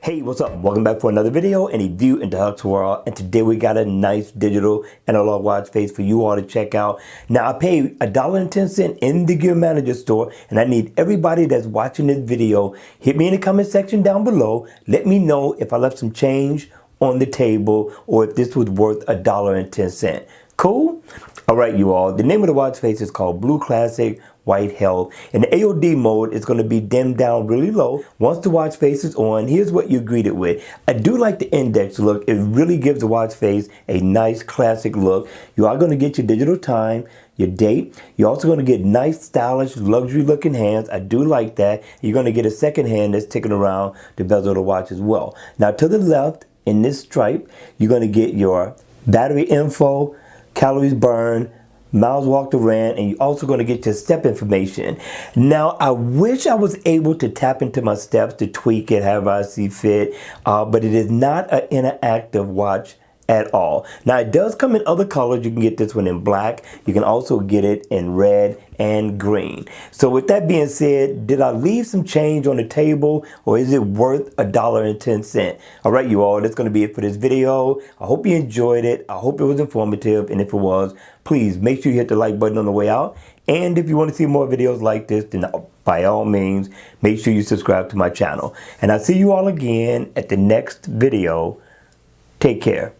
Hey, what's up? Welcome back for another video and a view into Huck's World. And today we got a nice digital analog watch face for you all to check out. Now I paid $1.10 in the Gear Manager store, and I need everybody that's watching this video, hit me in the comment section down below. Let me know if I left some change on the table or if this was worth $1.10. Cool? All right, you all. The name of the watch face is called Blue Classic White Health. In the AOD mode, it's going to be dimmed down really low. Once the watch face is on, here's what you're greeted with. I do like the index look. It really gives the watch face a nice classic look. You are going to get your digital time, your date. You're also going to get nice, stylish, luxury looking hands. I do like that. You're going to get a second hand that's ticking around the bezel of the watch as well. Now to the left, in this stripe, you're going to get your battery info, calories burned, miles walked or ran, and you're also going to get your step information. Now, I wish I was able to tap into my steps to tweak it however I see fit, but it is not an interactive watch at all. Now, it does come in other colors. You can get this one in black. You can also get it in red and green. So with that being said, did I leave some change on the table, or is it worth $1.10? All right, you all, that's going to be it for this video. I hope you enjoyed it. I hope it was informative, and if it was, please make sure you hit the like button on the way out. And if you want to see more videos like this, then by all means, make sure you subscribe to my channel. And I'll see you all again at the next video. Take care.